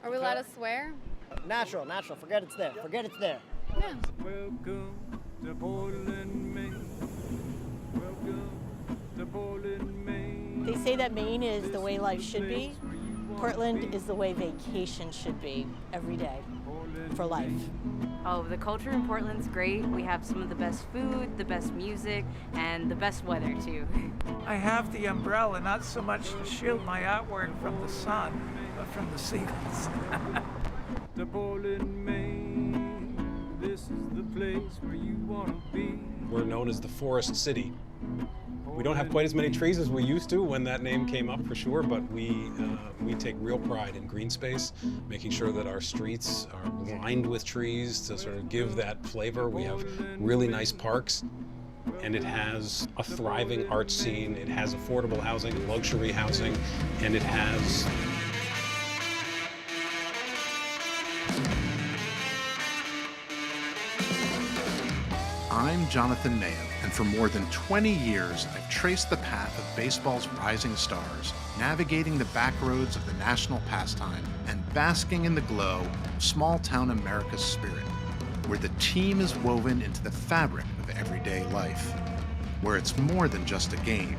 Are we allowed to swear? Natural. Forget it's there. Yeah. Welcome to Portland, Maine. Welcome to Portland, Maine. They say that Maine is the way life should be. Portland is the way vacation should be every day for life. Oh, the culture in Portland's great. We have some of the best food, the best music, and the best weather too. I have the umbrella, not so much to shield my artwork from the sun, but from the seagulls. To Portland, Maine. This is the place where you want to be. We're known as the Forest City. We don't have quite as many trees as we used to when that name came up, for sure, but we take real pride in green space, making sure that our streets are lined with trees to sort of give that flavor. We have really nice parks, and it has a thriving art scene. It has affordable housing, luxury housing, and it has I'm Jonathan Mayo, and for more than 20 years, I've traced the path of baseball's rising stars, navigating the back roads of the national pastime and basking in the glow of small-town America's spirit, where the team is woven into the fabric of everyday life, where it's more than just a game.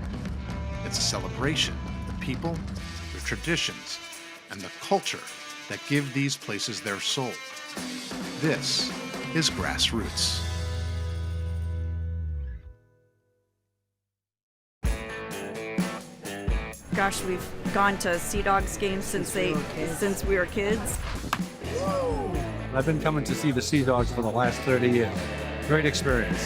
It's a celebration of the people, their traditions, and the culture that give these places their soul. This is Grassroots. Gosh, we've gone to Sea Dogs games since we were kids. I've been coming to see the Sea Dogs for the last 30 years. Great experience.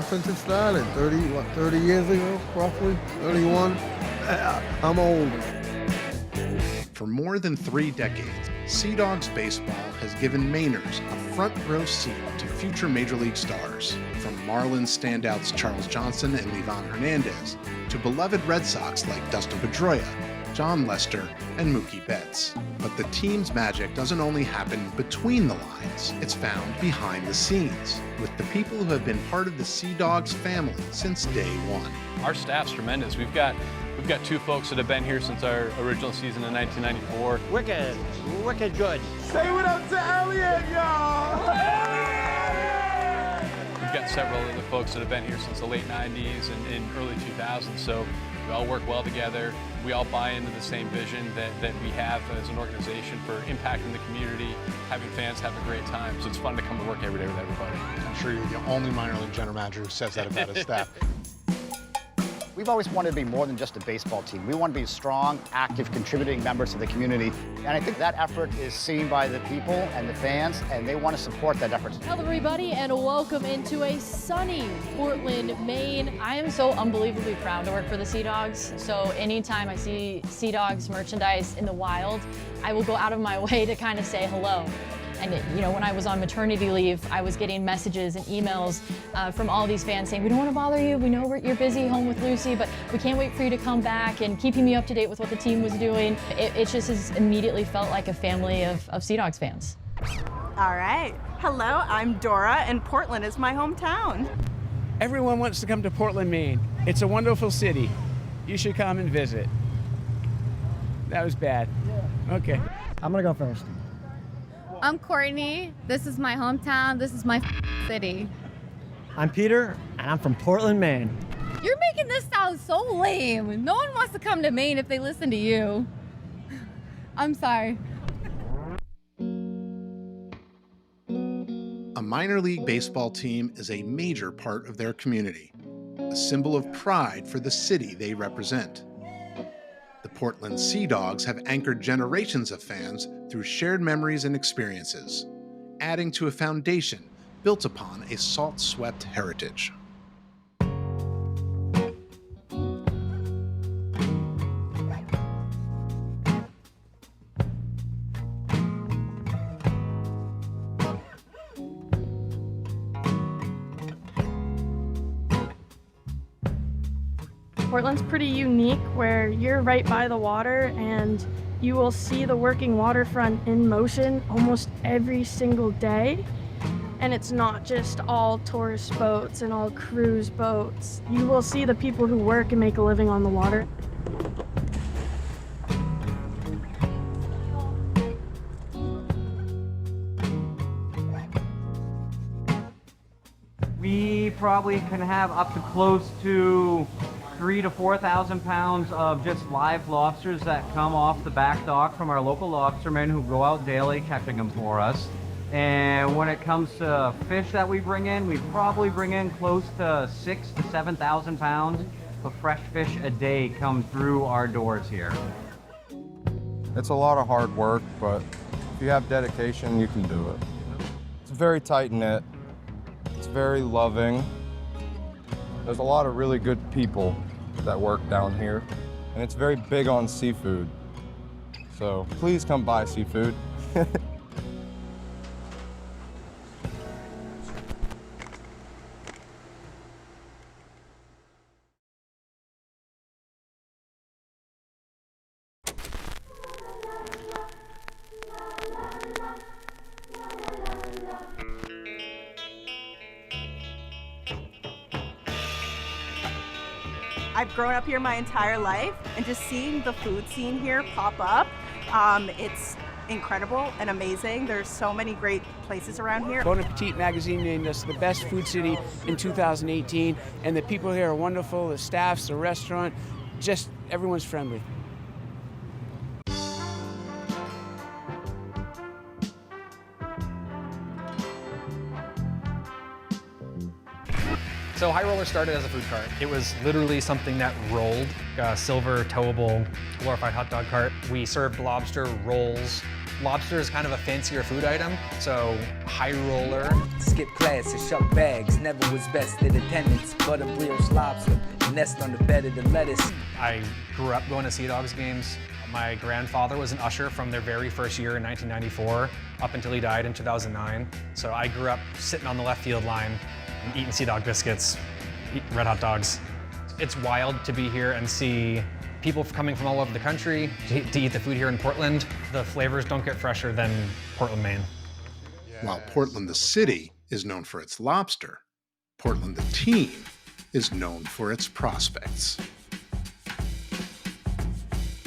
Since it started, 30 years ago, roughly, 31. I'm old. For more than 3 decades, Sea Dogs baseball has given Mainers a front row seat to future Major League stars, from Marlins standouts Charles Johnson and Livan Hernandez, to beloved Red Sox like Dustin Pedroia, John Lester, and Mookie Betts. But the team's magic doesn't only happen between the lines, it's found behind the scenes, with the people who have been part of the Sea Dogs family since day one. Our staff's tremendous. We've got 2 folks that have been here since our original season in 1994. Wicked good. Say what up to Elliot, y'all! We've got several of the folks that have been here since the late 90s and early 2000s, so we all work well together. We all buy into the same vision that we have as an organization for impacting the community, having fans have a great time. So it's fun to come to work every day with everybody. I'm sure you're the only minor league general manager who says that about his staff. We've always wanted to be more than just a baseball team. We want to be strong, active, contributing members of the community. And I think that effort is seen by the people and the fans, and they want to support that effort. Hello, everybody, and welcome into a sunny Portland, Maine. I am so unbelievably proud to work for the Sea Dogs. So anytime I see Sea Dogs merchandise in the wild, I will go out of my way to kind of say hello. And when I was on maternity leave, I was getting messages and emails from all these fans saying, we don't want to bother you, we know you're busy home with Lucy, but we can't wait for you to come back, and keeping me up to date with what the team was doing. It just has immediately felt like a family of Sea Dogs fans. All right. Hello, I'm Dora, and Portland is my hometown. Everyone wants to come to Portland, Maine. It's a wonderful city. You should come and visit. That was bad. Okay. I'm gonna go first. I'm Courtney. This is my hometown. This is my city. I'm Peter, and I'm from Portland, Maine. You're making this sound so lame. No one wants to come to Maine if they listen to you. I'm sorry. A minor league baseball team is a major part of their community, a symbol of pride for the city they represent. The Portland Sea Dogs have anchored generations of fans through shared memories and experiences, adding to a foundation built upon a salt-swept heritage. Portland's pretty unique, where you're right by the water and you will see the working waterfront in motion almost every single day. And it's not just all tourist boats and all cruise boats. You will see the people who work and make a living on the water. probably can have up to close to 3,000 to 4,000 pounds of just live lobsters that come off the back dock from our local lobstermen who go out daily catching them for us. And when it comes to fish that we bring in, we probably bring in close to 6,000 to 7,000 pounds of fresh fish a day come through our doors here. It's a lot of hard work, but if you have dedication, you can do it. It's very tight-knit. It's very loving. There's a lot of really good people that work down here, and it's very big on seafood. So please come buy seafood. I've grown up here my entire life, and just seeing the food scene here pop up, it's incredible and amazing. There's so many great places around here. Bon Appetit magazine named us the best food city in 2018, and the people here are wonderful, the staffs, the restaurant, just everyone's friendly. So High Roller started as a food cart. It was literally something that rolled, a silver towable glorified hot dog cart. We served lobster rolls. Lobster is kind of a fancier food item, so High Roller. Skip class and shuck bags, never was best at attendance, but a brioche lobster, nest on the bed of the lettuce. I grew up going to Sea Dogs games. My grandfather was an usher from their very first year in 1994 up until he died in 2009. So I grew up sitting on the left field line and eating Sea Dog biscuits, eating red hot dogs. It's wild to be here and see people coming from all over the country to eat the food here in Portland. The flavors don't get fresher than Portland, Maine. While Portland the city is known for its lobster, Portland the team is known for its prospects.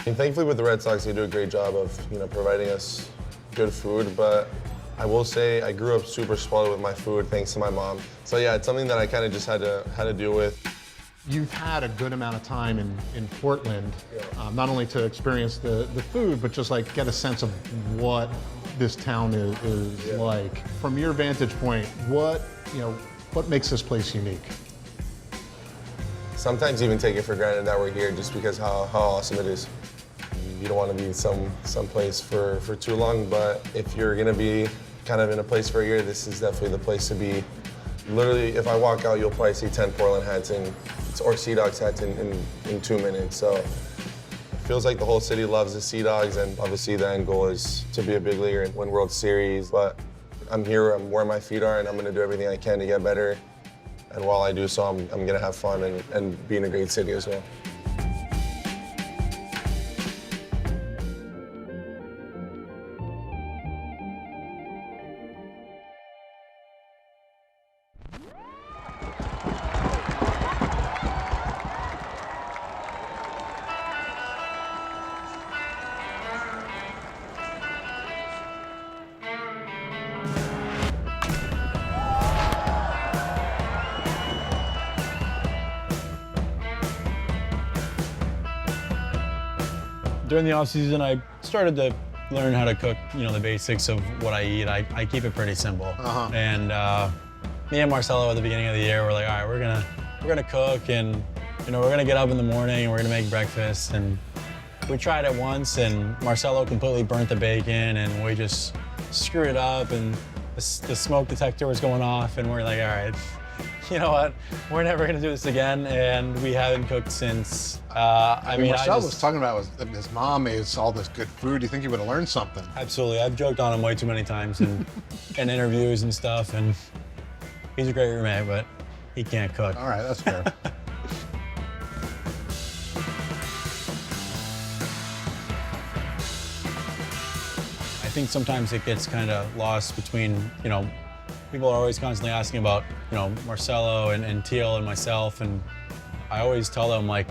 And thankfully with the Red Sox, they do a great job of providing us good food, but I will say I grew up super spoiled with my food thanks to my mom. So yeah, it's something that I kind of just had to deal with. You've had a good amount of time in Portland, not only to experience the food, but just like get a sense of what this town is like. From your vantage point, what makes this place unique? Sometimes even take it for granted that we're here just because how awesome it is. You don't want to be in some place for too long, but if you're gonna be kind of in a place for a year, this is definitely the place to be. Literally, if I walk out, you'll probably see 10 Portland hats or Sea Dogs hats in 2 minutes. So it feels like the whole city loves the Sea Dogs, and obviously the end goal is to be a big leaguer and win World Series. But I'm here, I'm where my feet are, and I'm gonna do everything I can to get better. And while I do so, I'm gonna have fun and be in a great city as well. During the off season, I started to learn how to cook, the basics of what I eat. I keep it pretty simple. And me and Marcelo at the beginning of the year were like, all right, we're gonna cook, and we're gonna get up in the morning and we're gonna make breakfast. And we tried it once, and Marcelo completely burnt the bacon, and we just screwed it up, and the smoke detector was going off, and we're like, all right, you know what? We're never gonna do this again, and we haven't cooked since. Marcel was talking about his mom made all this good food. Do you think he would have learned something? Absolutely. I've joked on him way too many times in interviews and stuff, and he's a great roommate, but he can't cook. All right, that's fair. I think sometimes it gets kind of lost between, people are always constantly asking about, Marcelo and Teal and myself, and I always tell them, like,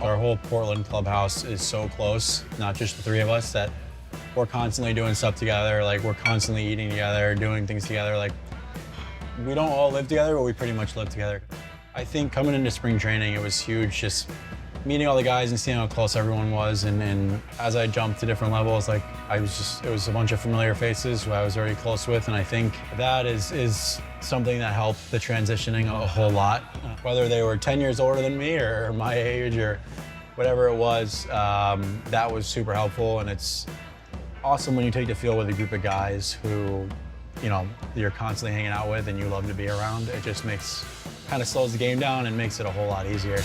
our whole Portland clubhouse is so close, not just the three of us, that we're constantly doing stuff together, like we're constantly eating together, doing things together. Like we don't all live together, but we pretty much live together. I think coming into spring training, it was huge, just meeting all the guys and seeing how close everyone was. And as I jumped to different levels, like it was a bunch of familiar faces who I was already close with. And I think that is something that helped the transitioning a whole lot. Whether they were 10 years older than me or my age or whatever it was, that was super helpful. And it's awesome when you take the field with a group of guys who, you're constantly hanging out with and you love to be around. It just kind of slows the game down and makes it a whole lot easier.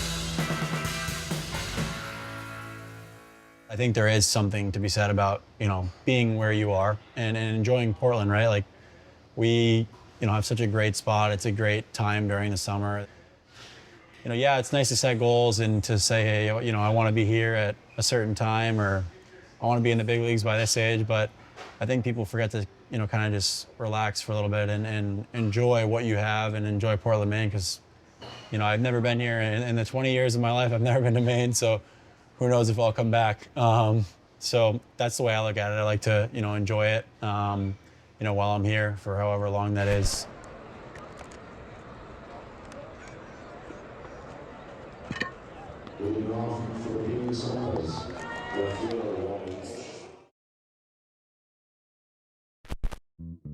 I think there is something to be said about, being where you are and enjoying Portland, right? Like we, have such a great spot. It's a great time during the summer. Yeah, it's nice to set goals and to say, hey, I want to be here at a certain time, or I want to be in the big leagues by this age. But I think people forget to, kind of just relax for a little bit and enjoy what you have and enjoy Portland, Maine, because, I've never been here in the 20 years of my life. I've never been to Maine, so who knows if I'll come back. So that's the way I look at it. I like to, enjoy it, while I'm here for however long that is.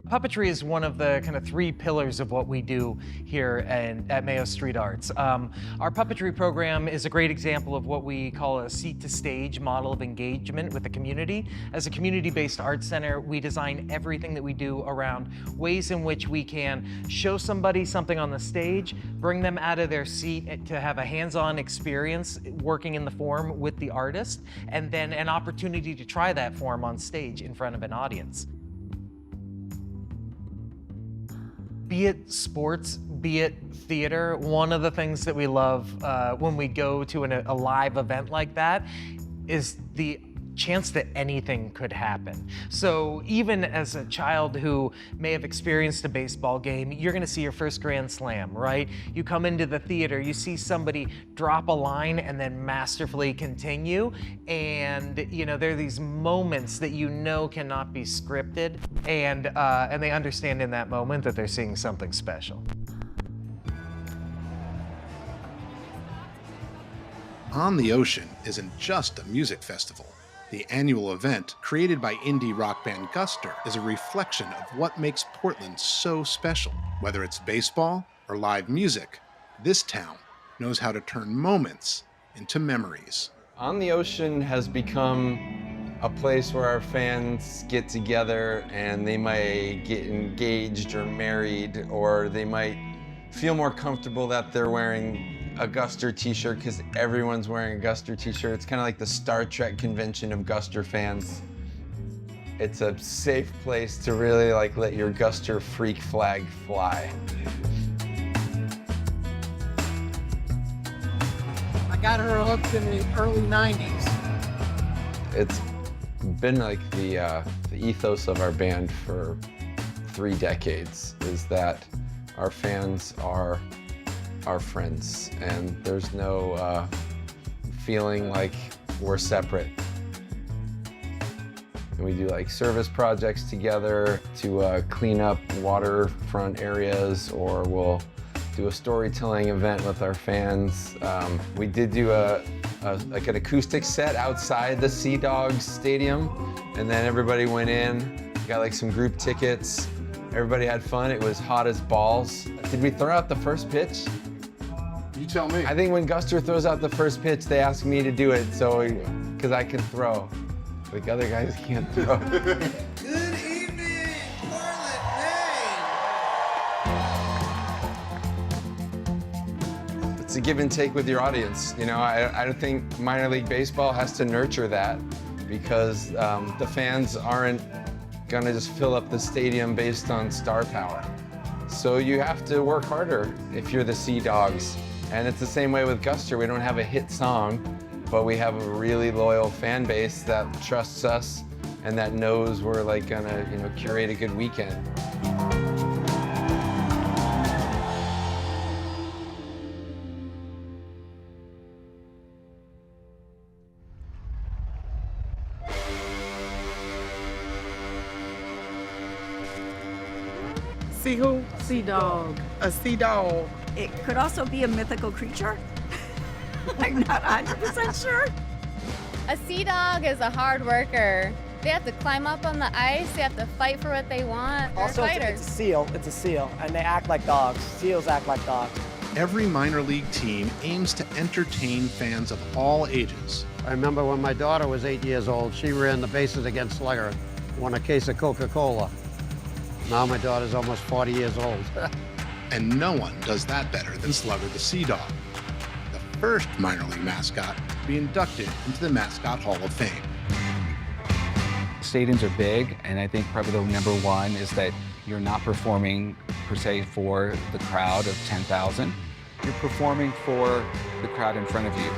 Puppetry is one of the kind of 3 pillars of what we do here at Mayo Street Arts. Our puppetry program is a great example of what we call a seat-to-stage model of engagement with the community. As a community-based arts center, we design everything that we do around ways in which we can show somebody something on the stage, bring them out of their seat to have a hands-on experience working in the form with the artist, and then an opportunity to try that form on stage in front of an audience. Be it sports, be it theater, one of the things that we love when we go to a live event like that is the chance that anything could happen. So even as a child who may have experienced a baseball game, you're gonna see your first grand slam, right? You come into the theater, you see somebody drop a line and then masterfully continue, and there are these moments that cannot be scripted, and they understand in that moment that they're seeing something special. On the Ocean isn't just a music festival. The annual event, created by indie rock band Guster, is a reflection of what makes Portland so special. Whether it's baseball or live music, this town knows how to turn moments into memories. On the Ocean has become a place where our fans get together and they might get engaged or married, or they might feel more comfortable that they're wearing a Guster t-shirt because everyone's wearing a Guster t-shirt. It's kind of like the Star Trek convention of Guster fans. It's a safe place to really let your Guster freak flag fly. I got her hooked in the early 90s. It's been the ethos of our band for 3 decades, is that our fans are our friends, and there's no feeling like we're separate. And we do service projects together to clean up waterfront areas, or we'll do a storytelling event with our fans. We did do an acoustic set outside the Sea Dogs Stadium, and then everybody went in, got some group tickets. Everybody had fun. It was hot as balls. Did we throw out the first pitch? You tell me. I think when Guster throws out the first pitch, they ask me to do it, because I can throw. The other guys can't throw. Good evening, Portland, Maine. It's a give and take with your audience. I don't think minor league baseball has to nurture that, because the fans aren't gonna just fill up the stadium based on star power. So you have to work harder if you're the Sea Dogs. And it's the same way with Guster. We don't have a hit song, but we have a really loyal fan base that trusts us and that knows we're gonna curate a good weekend. sea who? Sea dog. A sea dog. It could also be a mythical creature. I'm not 100% sure. A sea dog is a hard worker. They have to climb up on the ice. They have to fight for what they want. They're Also, fighters. it's a seal. It's a seal, and they act like dogs. Seals act like dogs. Every minor league team aims to entertain fans of all ages. I remember when my daughter was 8 years old, she ran the bases against Slugger, won a case of Coca-Cola. Now my daughter's almost 40 years old. And no one does that better than Slugger the Sea Dog, the first minor league mascot to be inducted into the Mascot Hall of Fame. Stadiums are big, and I think probably the number one is that you're not performing per se for the crowd of 10,000. You're performing for the crowd in front of you.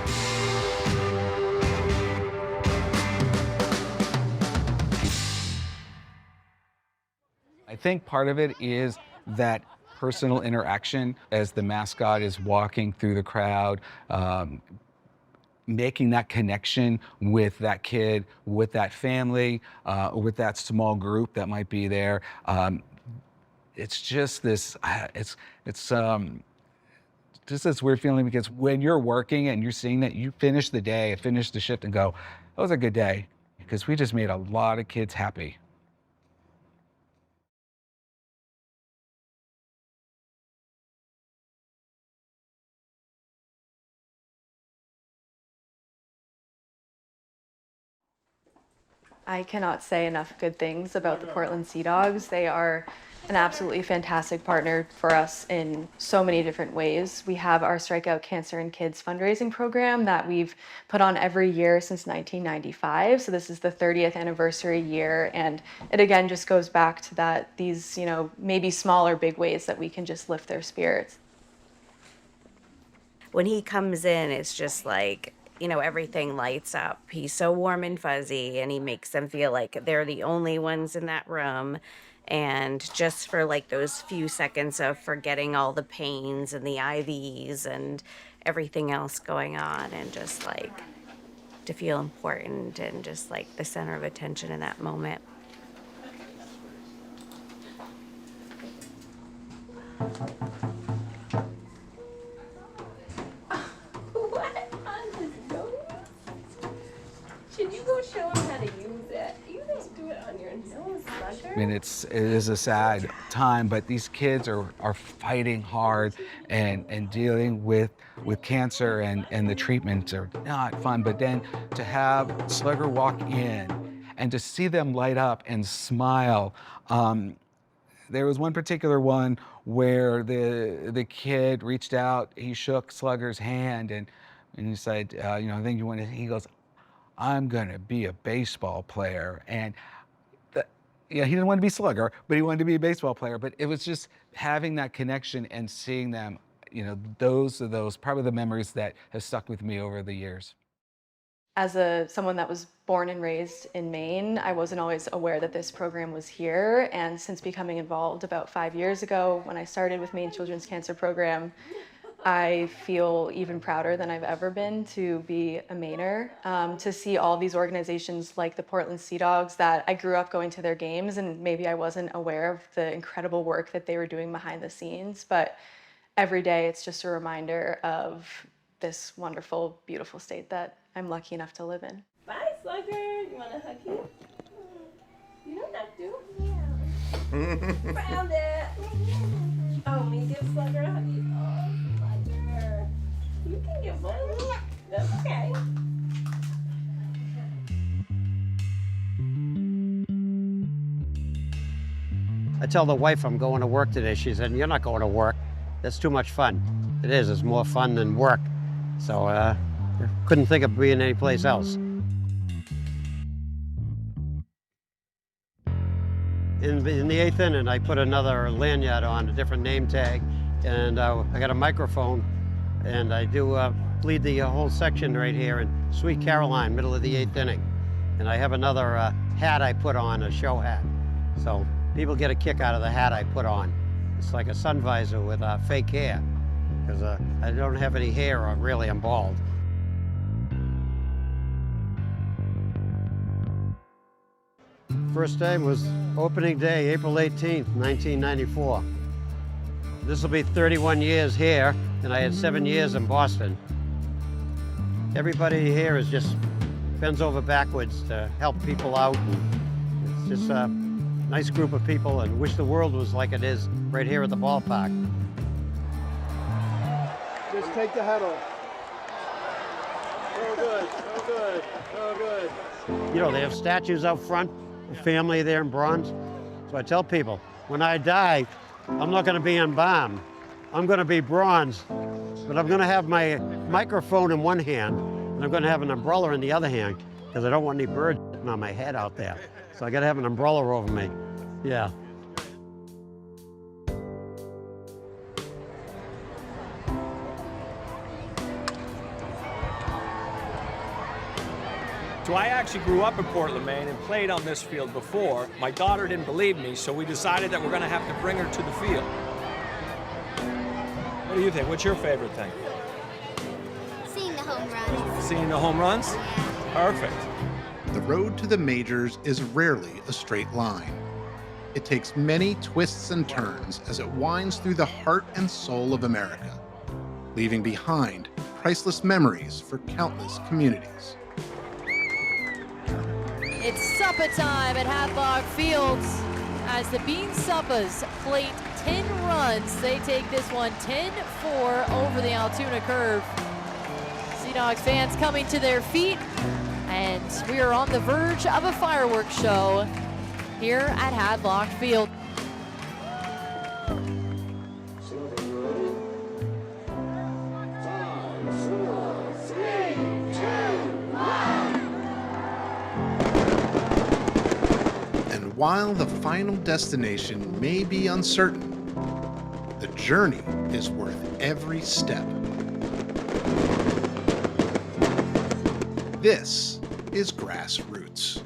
I think part of it is that personal interaction as the mascot is walking through the crowd, making that connection with that kid, with that family, with that small group that might be there. It's just this, it's just this weird feeling, because when you're working and you're seeing that, you finish the day, finish the shift and go, that was a good day, because we just made a lot of kids happy. I cannot say enough good things about the Portland Sea Dogs. They are an absolutely fantastic partner for us in so many different ways. We have our Strikeout Cancer in Kids fundraising program that we've put on every year since 1995. So this is the 30th anniversary year. And it again just goes back to that, these, you know, maybe small or big ways that we can just lift their spirits. When he comes in, it's just like, you know, everything lights up. He's so warm and fuzzy, and he makes them feel like they're the only ones in that room. And just for like those few seconds of forgetting all the pains and the IVs and everything else going on, and just like to feel important and just like the center of attention in that moment. Should you go show him how to use it? You just do it on your nose, Slugger. I mean, it is a sad time, but these kids are fighting hard and dealing with cancer, and the treatments are not fun. But then to have Slugger walk in and to see them light up and smile. There was one particular one where the kid reached out, he shook Slugger's hand, and he said, you know, I think you want to, he goes, I'm gonna be a baseball player. And he didn't want to be Slugger, but he wanted to be a baseball player. But it was just having that connection and seeing them, you know, those are probably the memories that have stuck with me over the years. As someone that was born and raised in Maine, I wasn't always aware that this program was here. And since becoming involved about 5 years ago, when I started with Maine Children's Cancer Program, I feel even prouder than I've ever been to be a Mainer, to see all these organizations like the Portland Sea Dogs that I grew up going to their games, and maybe I wasn't aware of the incredible work that they were doing behind the scenes. But every day it's just a reminder of this wonderful, beautiful state that I'm lucky enough to live in. Bye, Slugger. You want a huggy? You don't have to. Found it. Oh, me give Slugger a huggy. Oh, Slugger. You can get one. That's okay. I tell the wife I'm going to work today. She said, "You're not going to work. That's too much fun." It is. It's more fun than work. So couldn't think of being anyplace else. In the 8th inning, I put another lanyard on, a different name tag, and I got a microphone, and I do lead the whole section right here in Sweet Caroline, middle of the 8th inning. And I have another hat I put on, a show hat. So people get a kick out of the hat I put on. It's like a sun visor with fake hair, because I don't have any hair, or really I'm bald. First time was Opening day, April 18th, 1994. This will be 31 years here, and I had 7 years in Boston. Everybody here is just bends over backwards to help people out. And it's just a nice group of people, and wish the world was like it is right here at the ballpark. Just take the head off. So good, so good, so good. You know, they have statues out front, a family there in bronze. So I tell people, when I die, I'm not going to be embalmed. I'm going to be bronze, but I'm going to have my microphone in one hand, and I'm going to have an umbrella in the other hand, because I don't want any birds sitting on my head out there. So I got to have an umbrella over me. Yeah. So I actually grew up in Portland, Maine, and played on this field before. My daughter didn't believe me, so we decided that we're going to have to bring her to the field. What do you think? What's your favorite thing? Seeing the home runs. Seeing the home runs? Yeah. Perfect. The road to the majors is rarely a straight line. It takes many twists and turns as it winds through the heart and soul of America, leaving behind priceless memories for countless communities. It's supper time at Hadlock Fields as the Bean Suppas plate 10 runs. They take this one 10-4 over the Altoona curve. Sea Dogs fans coming to their feet, and we are on the verge of a fireworks show here at Hadlock Field. While the final destination may be uncertain, the journey is worth every step. This is Grassroots.